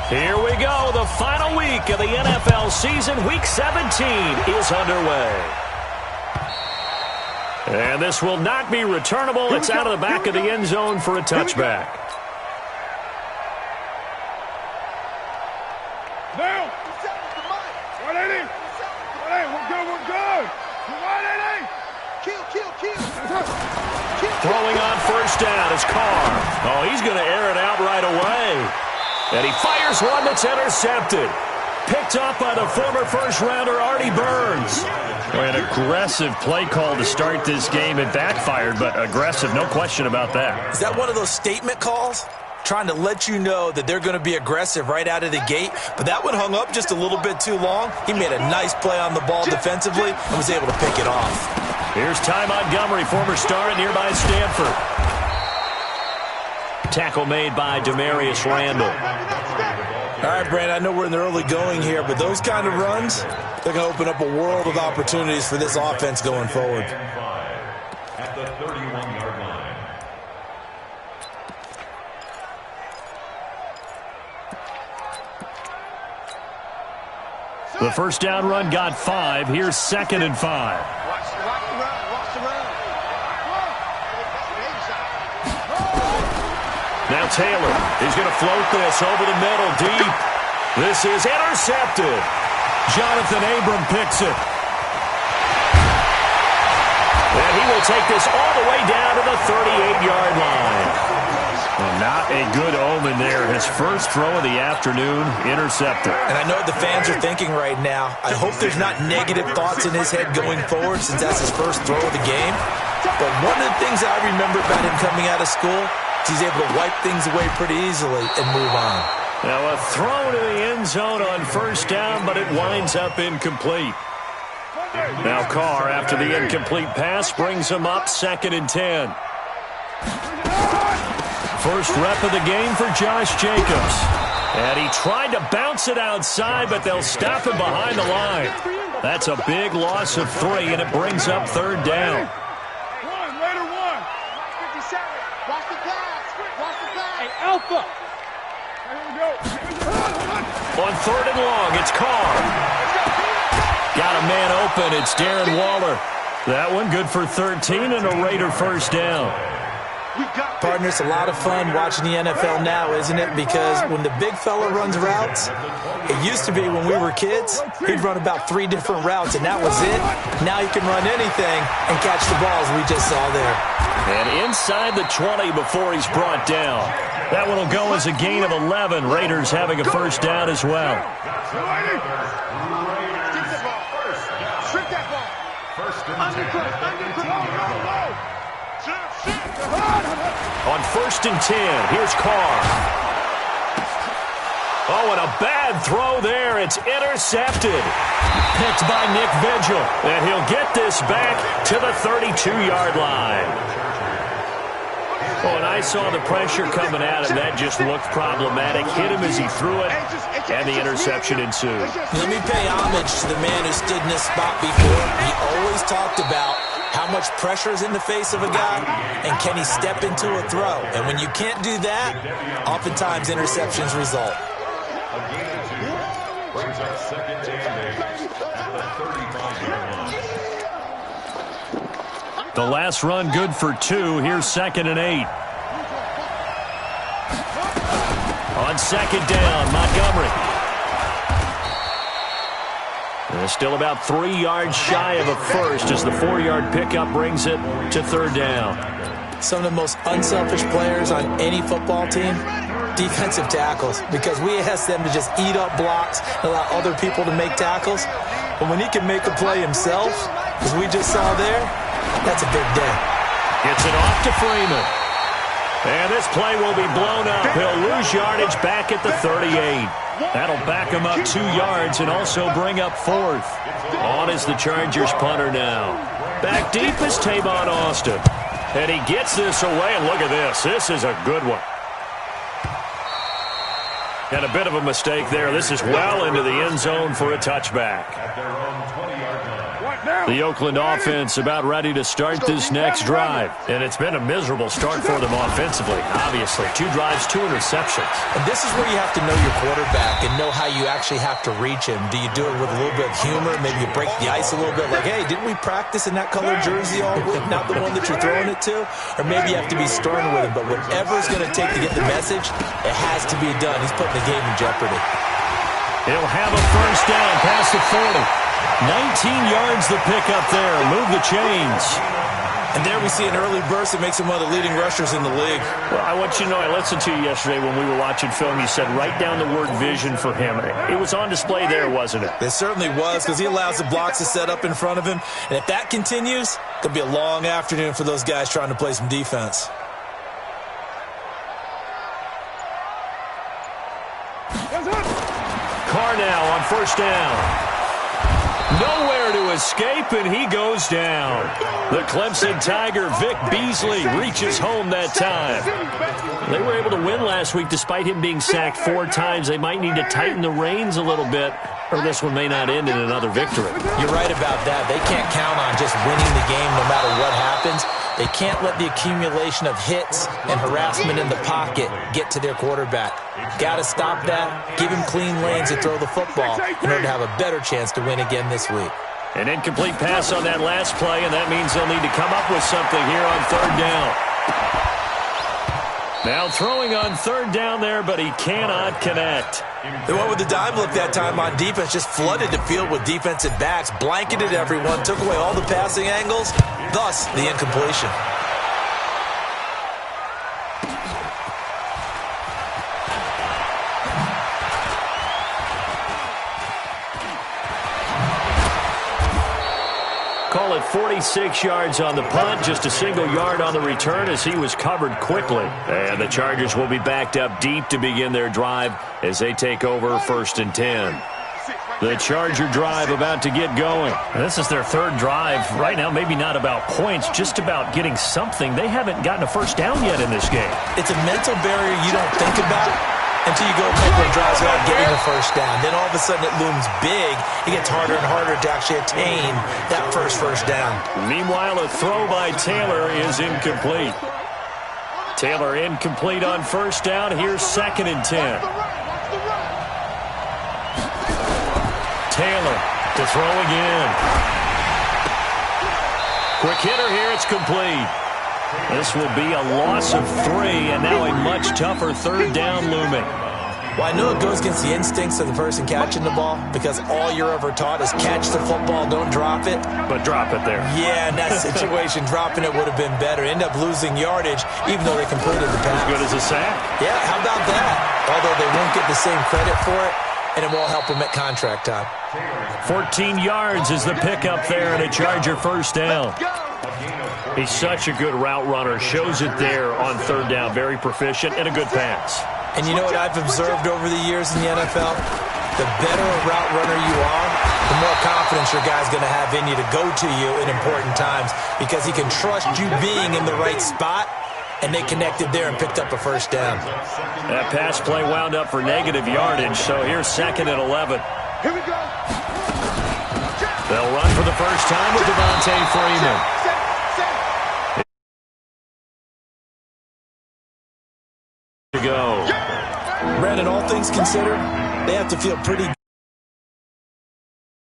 Here we go. The final week of the NFL season. Week 17 is underway. And this will not be returnable. It's out of the back of the end zone for a touchback. Now, 180. 180. We're good. 180. Throwing on first down is Carr. Oh, he's going to air it out right away. And he fires one that's intercepted. Picked up by the former first-rounder Artie Burns. An aggressive play call to start this game. It backfired, but aggressive, no question about that. Is that one of those statement calls? Trying to let you know that they're going to be aggressive right out of the gate, but that one hung up just a little bit too long. He made a nice play on the ball defensively and was able to pick it off. Here's Ty Montgomery, former star at nearby Stanford. Tackle made by Demarius Randall. All right, Brandon, I know we're in the early going here, but those kind of runs, they're going to open up a world of opportunities for this offense going forward. At the 31-yard line. The first down run got 5. Here's 2nd and 5. Watch the run. Now Taylor, he's going to float this over the middle deep. This is intercepted. Jonathan Abram picks it. And he will take this all the way down to the 38-yard line. Well, not a good omen there. His first throw of the afternoon, intercepted. And I know what the fans are thinking right now. I hope there's not negative thoughts in his head going forward since that's his first throw of the game. But one of the things I remember about him coming out of school is he's able to wipe things away pretty easily and move on. Now a throw to the end zone on first down, but it winds up incomplete. Now Carr, after the incomplete pass, brings him up 2nd and 10. First rep of the game for Josh Jacobs. And he tried to bounce it outside, but they'll stop him behind the line. That's a big loss of 3, and it brings up 3rd down. Alpha. On 3rd and long, it's Carr. Got a man open. It's Darren Waller. That one good for 13 and a Raider first down. Partner, it's a lot of fun watching the NFL now, isn't it? Because when the big fella runs routes, it used to be when we were kids, he'd run about 3 different routes, and that was it. Now he can run anything and catch the balls we just saw there. And inside the 20 before he's brought down. That one will go as a gain of 11. Raiders having a first down as well. On 1st and 10, here's Carr. Oh, and a bad throw there. It's intercepted. Picked by Nick Vigil. And he'll get this back to the 32-yard line. Oh, and I saw the pressure coming at him. That just looked problematic. Hit him as he threw it, and the interception ensued. Let me pay homage to the man who stood in this spot before. He always talked about how much pressure is in the face of a guy, and can he step into a throw? And when you can't do that, oftentimes interceptions result. Brings up 2nd and 8 at the 35-yard line. The last run good for 2. Here's 2nd and 8. On 2nd down, Montgomery. And still about 3 yards shy of a first as the 4-yard pickup brings it to 3rd down. Some of the most unselfish players on any football team, defensive tackles, because we ask them to just eat up blocks and allow other people to make tackles. But when he can make a play himself, as we just saw there, that's a big day. Gets it off to Freeman. And this play will be blown up. He'll lose yardage back at the 38. That'll back him up 2 yards and also bring up 4th. On is the Chargers punter now. Back deep is Tavon Austin. And he gets this away, and look at this. This is a good one. And a bit of a mistake there. This is well into the end zone for a touchback. At their own 20-yard line. The Oakland offense about ready to start this next drive. And it's been a miserable start for them offensively, obviously. 2 drives, 2 interceptions. And this is where you have to know your quarterback and know how you actually have to reach him. Do you do it with a little bit of humor? Maybe you break the ice a little bit like, hey, didn't we practice in that colored jersey all week? Not the one that you're throwing it to? Or maybe you have to be stern with him. But whatever it's going to take to get the message, it has to be done. He's putting the game in jeopardy. He'll have a first down past the 40. 19 yards the pickup there. Move the chains. And there we see an early burst that makes him one of the leading rushers in the league. Well, I want you to know, I listened to you yesterday when we were watching film. You said write down the word vision for him. It was on display there, wasn't it? It certainly was, because he allows the blocks to set up in front of him. And if that continues, it could be a long afternoon for those guys trying to play some defense. Carr now on first down. Nowhere to escape, and he goes down. The Clemson Tiger, Vic Beasley, reaches home that time. They were able to win last week despite him being sacked 4 times. They might need to tighten the reins a little bit, or this one may not end in another victory. You're right about that. They can't count on just winning the game no matter what happens. They can't let the accumulation of hits and harassment in the pocket get to their quarterback. Got to stop that, give him clean lanes to throw the football in order to have a better chance to win again this week. An incomplete pass on that last play, and that means they'll need to come up with something here on third down. Now throwing on third down there, but he cannot connect. They went with the dime look that time on defense, just flooded the field with defensive backs, blanketed everyone, took away all the passing angles, thus the incompletion. Call it 46 yards on the punt, just a single yard on the return as he was covered quickly. And the Chargers will be backed up deep to begin their drive as they take over first and 10. The Charger drive about to get going. This is their 3rd drive. Right now, maybe not about points, just about getting something. They haven't gotten a first down yet in this game. It's a mental barrier you don't think about until you go a couple of drives without getting a first down. Then all of a sudden it looms big. It gets harder and harder to actually attain that first down. Meanwhile, a throw by Taylor is incomplete. Taylor incomplete on first down. Here's 2nd and 10. Taylor to throw again. Quick hitter here. It's complete. This will be a loss of 3, and now a much tougher third down looming. Well, I know it goes against the instincts of the person catching the ball because all you're ever taught is catch the football, don't drop it. But drop it there. Yeah, in that situation, dropping it would have been better. End up losing yardage, even though they completed the pass. As good as a sack. Yeah, how about that? Although they won't get the same credit for it, and it won't help them at contract time. 14 yards is the pickup there, and a Charger first down. He's such a good route runner. Shows it there on third down. Very proficient and a good pass. And you know what I've observed over the years in the NFL? The better a route runner you are, the more confidence your guy's going to have in you to go to you in important times because he can trust you being in the right spot, and they connected there and picked up a first down. That pass play wound up for negative yardage, so here's 2nd and 11. Here we go. They'll run for the first time with Devontae Freeman. To go. Brandon, all things considered, they have to feel pretty